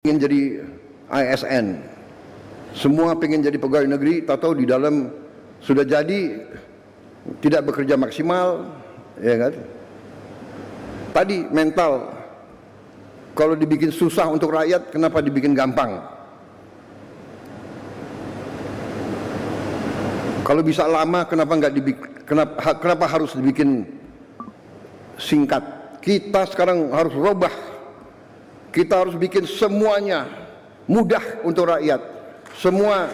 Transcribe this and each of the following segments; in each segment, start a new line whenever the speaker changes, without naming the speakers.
ingin jadi ASN, semua pengen jadi pegawai negeri, tahu-tahu di dalam sudah jadi tidak bekerja maksimal, ya kan? Tadi mental, kalau dibikin susah untuk rakyat, kenapa dibikin gampang? Kalau bisa lama, kenapa nggak dibikin? Kenapa harus dibikin singkat? Kita sekarang harus rubah. Kita harus bikin semuanya mudah untuk rakyat. Semua.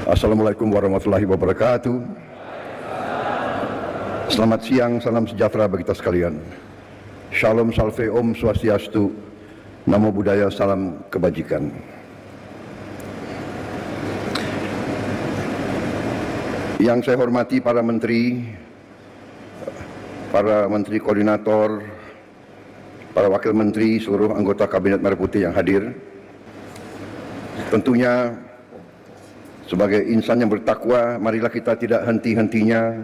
Assalamualaikum warahmatullahi wabarakatuh. Selamat siang, salam sejahtera bagi kita sekalian. Shalom, salve, om, swastiastu, namo buddhaya, salam kebajikan. Yang saya hormati para menteri koordinator, para wakil menteri, seluruh anggota Kabinet Merah Putih yang hadir. Tentunya sebagai insan yang bertakwa, marilah kita tidak henti-hentinya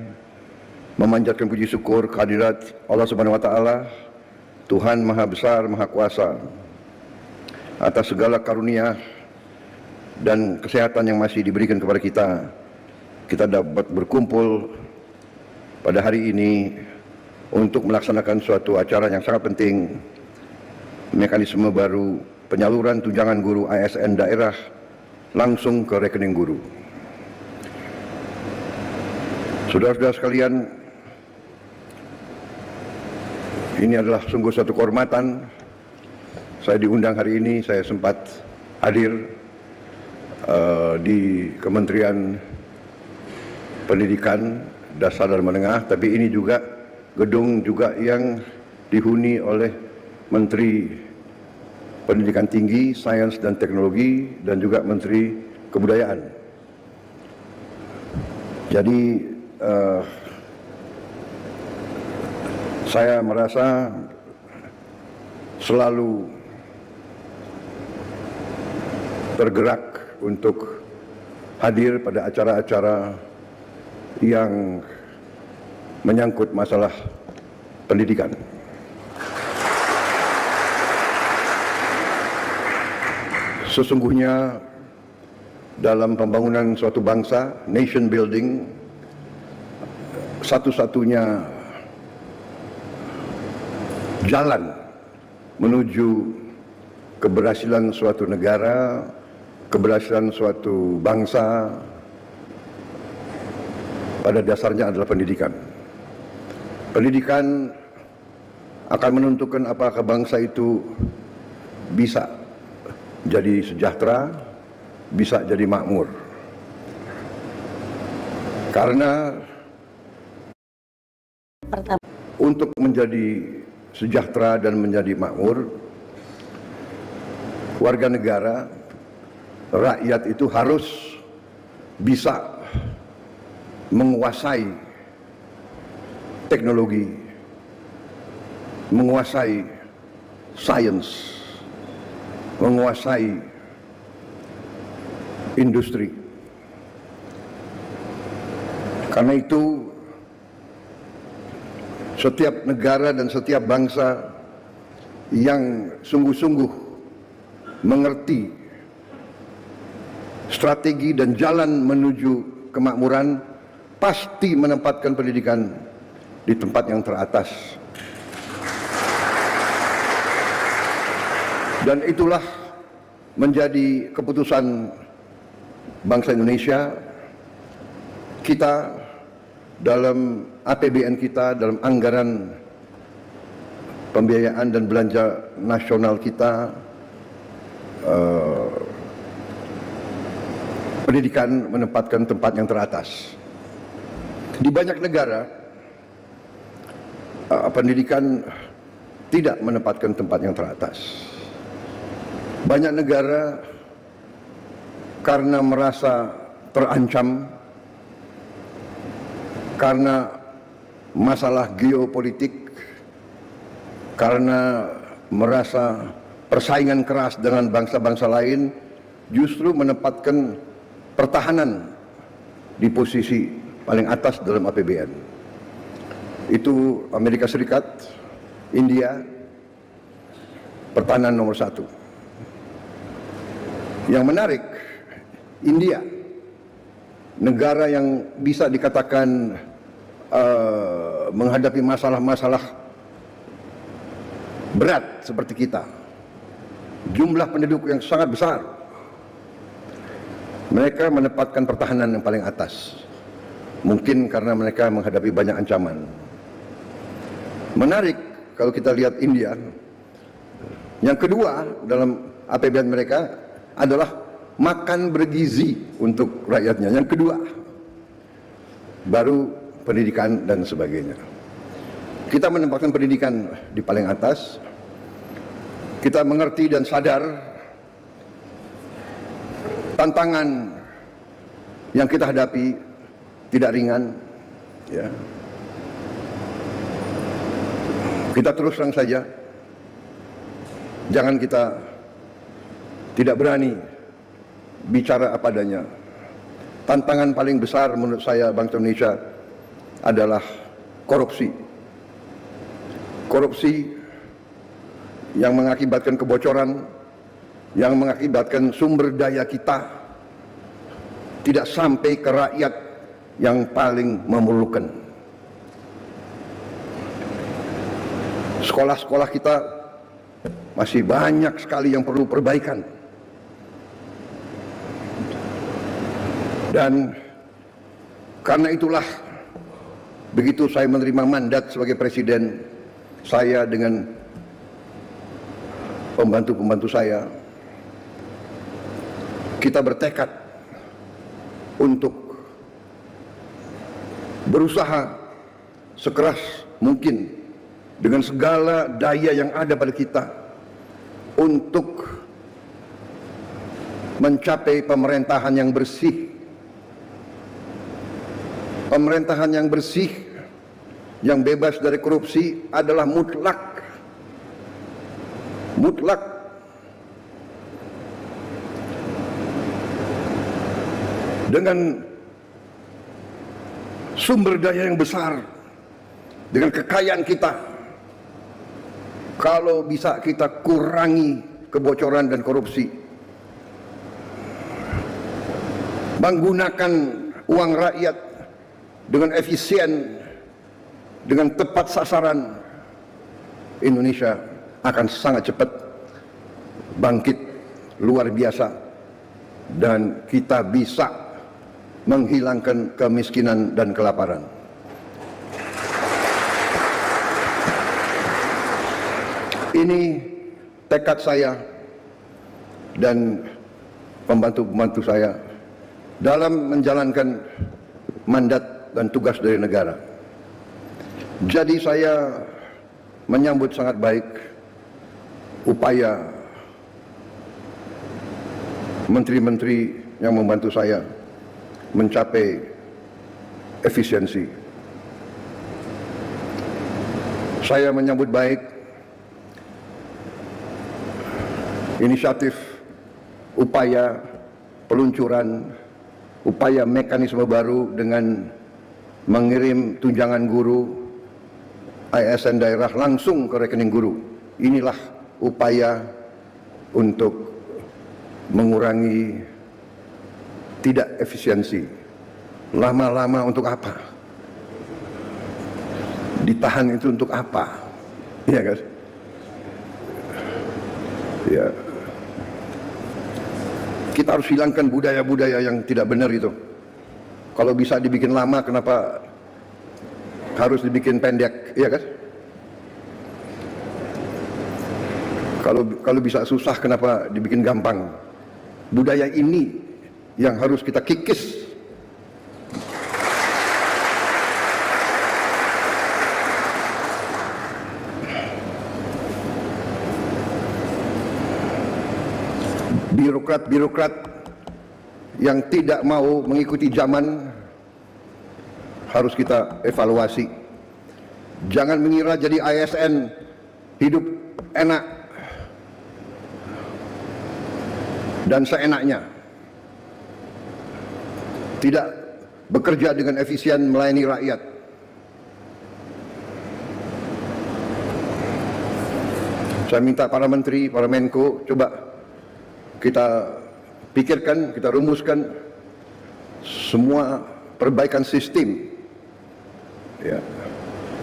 memanjatkan puji syukur kehadirat Allah Subhanahu wa taala, Tuhan Maha Besar, Maha Kuasa, atas segala karunia dan kesehatan yang masih diberikan kepada kita. Kita dapat berkumpul pada hari ini untuk melaksanakan suatu acara yang sangat penting, mekanisme baru penyaluran tunjangan guru ASN daerah langsung ke rekening guru. Saudara-saudara sekalian, ini adalah sungguh suatu kehormatan. Saya diundang hari ini, saya sempat hadir di Kementerian Pendidikan Dasar dan Menengah, tapi ini juga gedung juga yang dihuni oleh Menteri Pendidikan Tinggi, Sains dan Teknologi, dan juga Menteri Kebudayaan. Jadi saya merasa selalu tergerak untuk hadir pada acara-acara yang menyangkut masalah pendidikan. Sesungguhnya dalam pembangunan suatu bangsa, nation building, satu-satunya jalan menuju keberhasilan suatu negara, keberhasilan suatu bangsa, pada dasarnya adalah pendidikan. Pendidikan akan menentukan apakah bangsa itu bisa jadi sejahtera, bisa jadi makmur. Karena untuk menjadi sejahtera dan menjadi makmur, warga negara, rakyat itu harus bisa menguasai teknologi, menguasai sains, menguasai industri. Karena itu setiap negara dan setiap bangsa yang sungguh-sungguh mengerti strategi dan jalan menuju kemakmuran pasti menempatkan pendidikan di tempat yang teratas. Dan itulah menjadi keputusan bangsa Indonesia. Kita dalam APBN kita, dalam anggaran pembiayaan dan belanja nasional kita, pendidikan menempatkan tempat yang teratas. Di banyak negara, pendidikan tidak menempatkan tempat yang teratas. Banyak negara karena merasa terancam, karena masalah geopolitik, karena merasa persaingan keras dengan bangsa-bangsa lain, justru menempatkan pertahanan di posisi paling atas dalam APBN. Itu Amerika Serikat, India, pertahanan nomor 1. Yang menarik, India, negara yang bisa dikatakan menghadapi masalah-masalah berat seperti kita, jumlah penduduk yang sangat besar, mereka menempatkan pertahanan yang paling atas. Mungkin karena mereka menghadapi banyak ancaman. Menarik kalau kita lihat India, yang kedua dalam APBN mereka adalah makan bergizi untuk rakyatnya. Yang kedua, baru pendidikan dan sebagainya. Kita menempatkan pendidikan di paling atas. Kita mengerti dan sadar tantangan yang kita hadapi tidak ringan, ya. Kita terus terang saja, jangan kita tidak berani bicara apa adanya. Tantangan paling besar menurut saya bangsa Indonesia adalah korupsi. Korupsi yang mengakibatkan kebocoran, yang mengakibatkan sumber daya kita tidak sampai ke rakyat yang paling memerlukan. Sekolah-sekolah kita masih banyak sekali yang perlu perbaikan. Dan karena itulah, begitu saya menerima mandat sebagai presiden, saya dengan pembantu-pembantu saya, kita bertekad untuk berusaha sekeras mungkin dengan segala daya yang ada pada kita untuk mencapai pemerintahan yang bersih. Pemerintahan yang bersih, yang bebas dari korupsi adalah mutlak. Mutlak. Dengan sumber daya yang besar, dengan kekayaan kita, kalau bisa kita kurangi kebocoran dan korupsi, menggunakan uang rakyat dengan efisien, dengan tepat sasaran, Indonesia akan sangat cepat bangkit luar biasa, dan kita bisa menghilangkan kemiskinan dan kelaparan. Ini tekad saya dan pembantu-pembantu saya dalam menjalankan mandat dan tugas dari negara. Jadi saya menyambut sangat baik upaya menteri-menteri yang membantu saya mencapai efisiensi. Saya menyambut baik inisiatif, upaya peluncuran, upaya mekanisme baru dengan mengirim tunjangan guru ASN daerah langsung ke rekening guru. Inilah upaya untuk mengurangi tidak efisiensi. Lama-lama untuk apa? Ditahan itu untuk apa? Iya kan? Ya. Kita harus hilangkan budaya-budaya yang tidak benar itu. Kalau bisa dibikin lama, kenapa harus dibikin pendek, iya kan? Kalau bisa susah, kenapa dibikin gampang? Budaya ini yang harus kita kikis. Birokrat-birokrat yang tidak mau mengikuti zaman harus kita evaluasi. Jangan mengira jadi ASN hidup enak dan seenaknya. Tidak bekerja dengan efisien melayani rakyat. Saya minta para menteri, para Menko, coba kita pikirkan, kita rumuskan semua perbaikan sistem. Ya.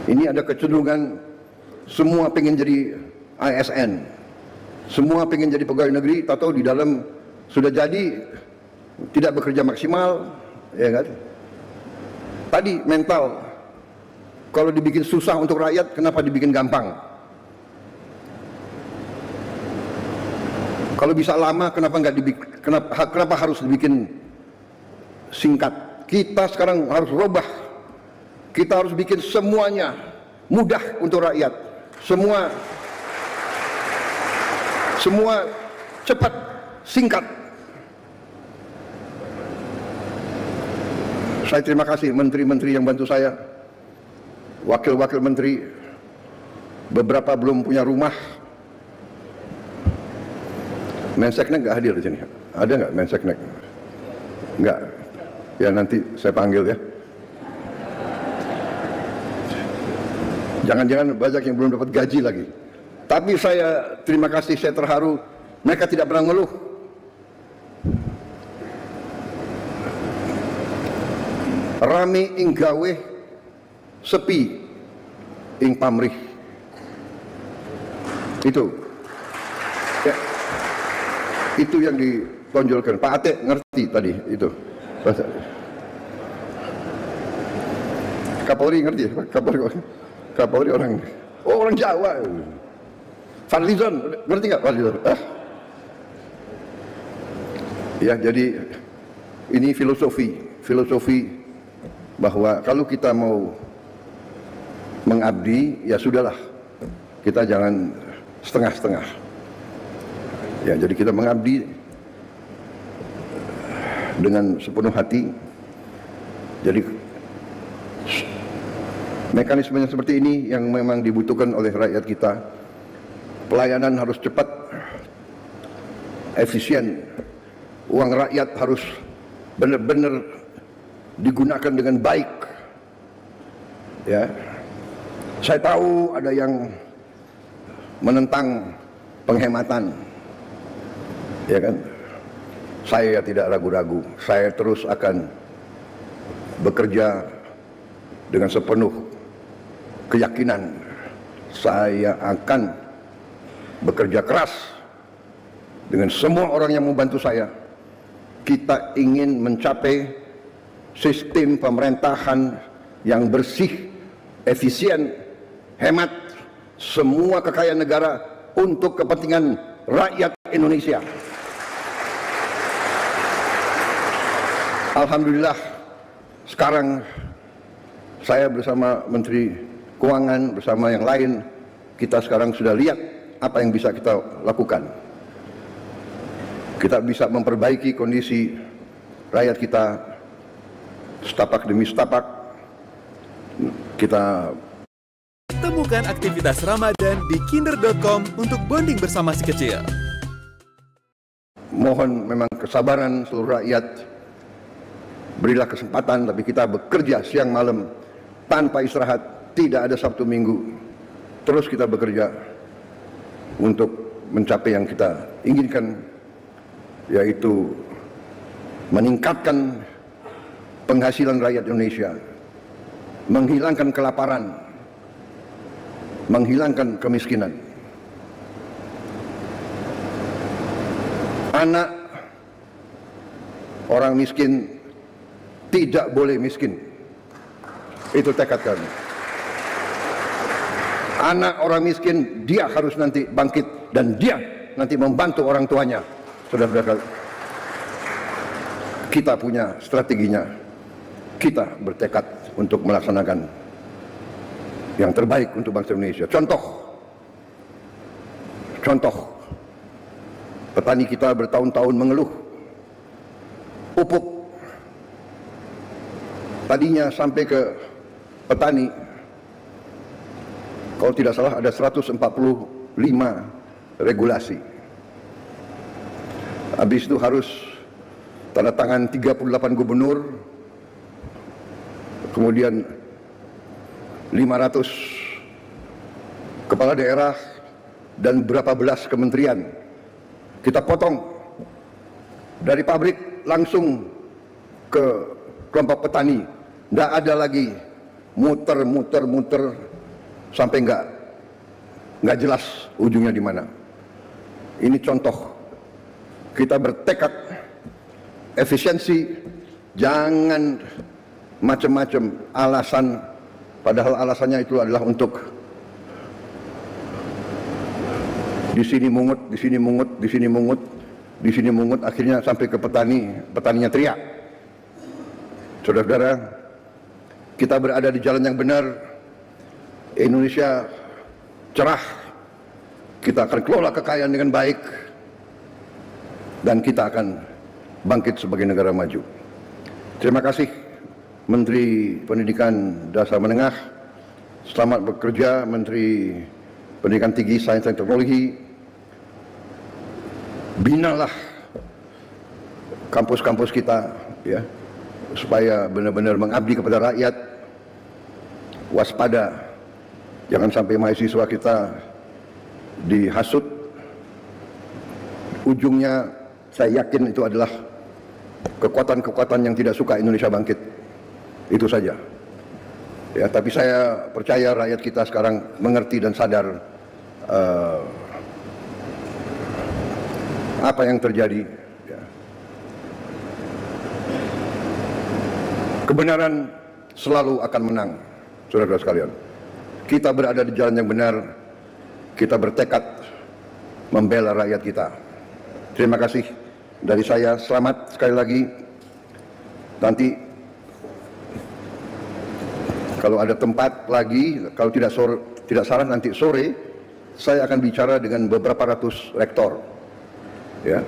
Ini ada kecenderungan semua pengen jadi ASN, semua pengen jadi pegawai negeri, tahu di dalam sudah jadi tidak bekerja maksimal, ya kan? Tadi mental, kalau dibikin susah untuk rakyat, kenapa dibikin gampang? Kalau bisa lama, kenapa nggak dibikin? Kenapa harus dibikin singkat? Kita sekarang harus rubah. Kita harus bikin semuanya mudah untuk rakyat. Semua cepat, singkat. Saya terima kasih menteri-menteri yang bantu saya, wakil-wakil menteri. Beberapa belum punya rumah. Menseknek nggak hadir di sini? Ada nggak Menseknek? Nggak. Ya nanti saya panggil ya. Jangan-jangan banyak yang belum dapat gaji lagi. Tapi saya terima kasih, saya terharu. Mereka tidak pernah ngeluh. Rame ing gawe, sepi ing pamrih. Itu. Ya. Itu yang ditonjolkan. Pak Ate ngerti tadi itu. Kapolri ngerti? Kapolri orang Jawa. Fadlizon ngerti nggak Fadlizon? Ya, jadi ini filosofi bahwa kalau kita mau mengabdi, ya sudahlah, kita jangan setengah-setengah. Ya, jadi kita mengabdi dengan sepenuh hati. Jadi mekanismenya seperti ini yang memang dibutuhkan oleh rakyat kita. Pelayanan harus cepat, efisien. Uang rakyat harus benar-benar digunakan dengan baik. Ya, saya tahu ada yang menentang penghematan. Ya kan? Saya tidak ragu-ragu. Saya terus akan bekerja dengan sepenuh keyakinan. Saya akan bekerja keras dengan semua orang yang membantu saya. Kita ingin mencapai sistem pemerintahan yang bersih, efisien, hemat, semua kekayaan negara untuk kepentingan rakyat Indonesia. Alhamdulillah, sekarang saya bersama Menteri Keuangan, bersama yang lain, kita sekarang sudah lihat apa yang bisa kita lakukan. Kita bisa memperbaiki kondisi rakyat kita setapak demi setapak. Kita
temukan aktivitas Ramadan di kinder.com untuk bonding bersama si kecil.
Mohon memang kesabaran seluruh rakyat. Berilah kesempatan, tapi kita bekerja siang malam tanpa istirahat, tidak ada Sabtu Minggu. Terus kita bekerja untuk mencapai yang kita inginkan, yaitu meningkatkan penghasilan rakyat Indonesia, menghilangkan kelaparan, menghilangkan kemiskinan. Anak orang miskin tidak boleh miskin. Itu tekad kami. Anak orang miskin, dia harus nanti bangkit dan dia nanti membantu orang tuanya. Saudara-saudara, kita punya strateginya. Kita bertekad untuk melaksanakan yang terbaik untuk bangsa Indonesia. Contoh, petani kita bertahun-tahun mengeluh pupuk. Tadinya sampai ke petani, kalau tidak salah ada 145 regulasi. Habis itu harus tanda tangan 38 gubernur, kemudian 500 kepala daerah dan berapa belas kementerian kita potong dari pabrik langsung ke kelompok petani. Nggak ada lagi muter sampai nggak jelas ujungnya di mana. Ini contoh kita bertekad efisiensi, jangan macam-macam alasan, padahal alasannya itu adalah untuk di sini mungut, di sini mungut, di sini mungut, di sini mungut, akhirnya sampai ke petaninya teriak. Saudara-saudara, kita berada di jalan yang benar, Indonesia cerah, kita akan kelola kekayaan dengan baik, dan kita akan bangkit sebagai negara maju. Terima kasih Menteri Pendidikan Dasar Menengah, selamat bekerja Menteri Pendidikan Tinggi, Sains dan Teknologi. Binalah kampus-kampus kita, ya, supaya benar-benar mengabdi kepada rakyat. Waspada, jangan sampai mahasiswa kita dihasut. Ujungnya saya yakin itu adalah kekuatan-kekuatan yang tidak suka Indonesia bangkit. Itu saja. Ya, tapi saya percaya rakyat kita sekarang mengerti dan sadar apa yang terjadi. Ya. Kebenaran selalu akan menang, saudara-saudara sekalian. Kita berada di jalan yang benar, kita bertekad membela rakyat kita. Terima kasih dari saya, selamat sekali lagi. Nanti kalau ada tempat lagi, kalau tidak salah nanti sore saya akan bicara dengan beberapa ratus rektor, ya,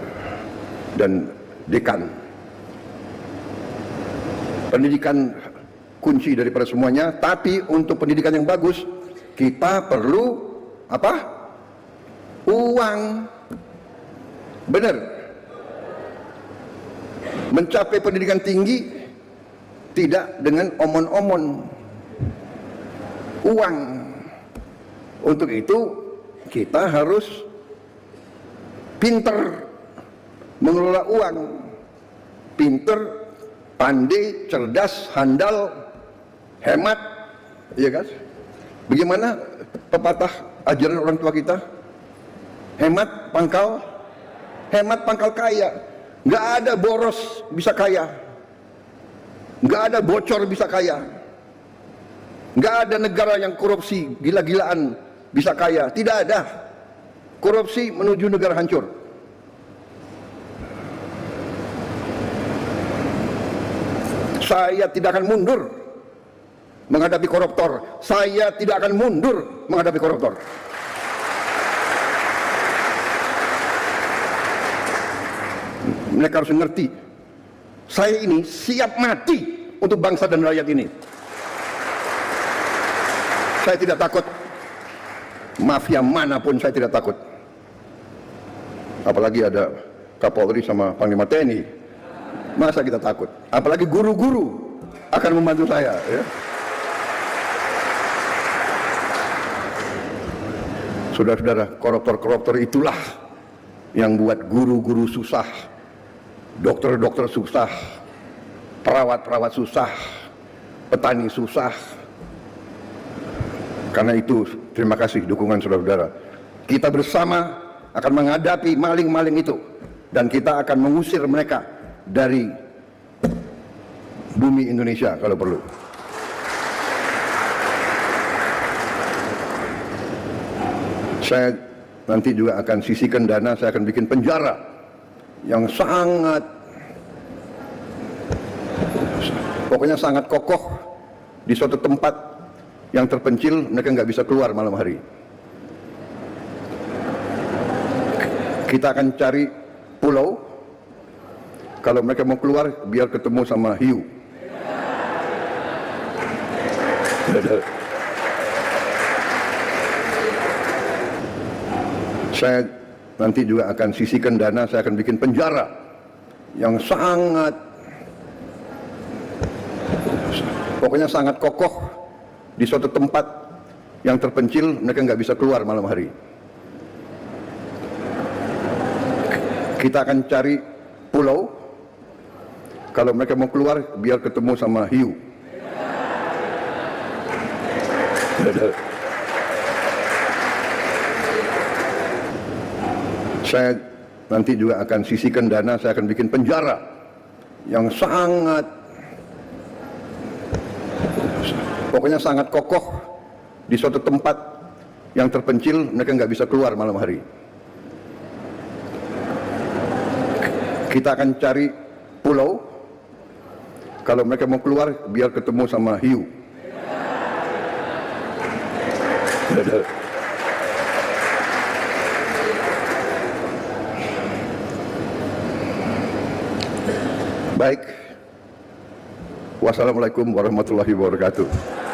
dan dekan. Pendidikan kunci daripada semuanya, tapi untuk pendidikan yang bagus kita perlu apa? Uang. Benar. Mencapai pendidikan tinggi tidak dengan omon-omon. Uang. Untuk itu kita harus pinter mengelola uang, pinter, pandai, cerdas, handal, hemat, iya kan? Bagaimana pepatah ajaran orang tua kita? Hemat pangkal kaya. Nggak ada boros bisa kaya, nggak ada bocor bisa kaya, nggak ada negara yang korupsi gila-gilaan bisa kaya. Tidak ada. Korupsi menuju negara hancur. Saya tidak akan mundur menghadapi koruptor. Saya tidak akan mundur menghadapi koruptor. Mereka harus mengerti, saya ini siap mati untuk bangsa dan rakyat ini. Saya tidak takut. Mafia manapun saya tidak takut. Apalagi ada Kapolri sama Panglima TNI. Masa kita takut? Apalagi guru-guru akan membantu saya, ya. Saudara-saudara, koruptor-koruptor itulah yang buat guru-guru susah, dokter-dokter susah, perawat-perawat susah, petani susah. Karena itu, terima kasih dukungan saudara-saudara. Kita bersama akan menghadapi maling-maling itu, dan kita akan mengusir mereka dari bumi Indonesia kalau perlu. Saya nanti juga akan sisihkan dana, saya akan bikin penjara yang sangat, pokoknya sangat kokoh di suatu tempat yang terpencil, mereka nggak bisa keluar malam hari. Kita akan cari pulau, kalau mereka mau keluar biar ketemu sama hiu. Saya nanti juga akan sisihkan dana, saya akan bikin penjara yang sangat, Pokoknya sangat kokoh di suatu tempat yang terpencil, mereka nggak bisa keluar malam hari. Kita akan cari pulau, kalau mereka mau keluar biar ketemu sama hiu. Saya nanti juga akan sisihkan dana, saya akan bikin penjara yang pokoknya sangat kokoh di suatu tempat yang terpencil, mereka nggak bisa keluar malam hari. Kita akan cari pulau, kalau mereka mau keluar biar ketemu sama hiu. Baik. Wassalamualaikum warahmatullahi wabarakatuh.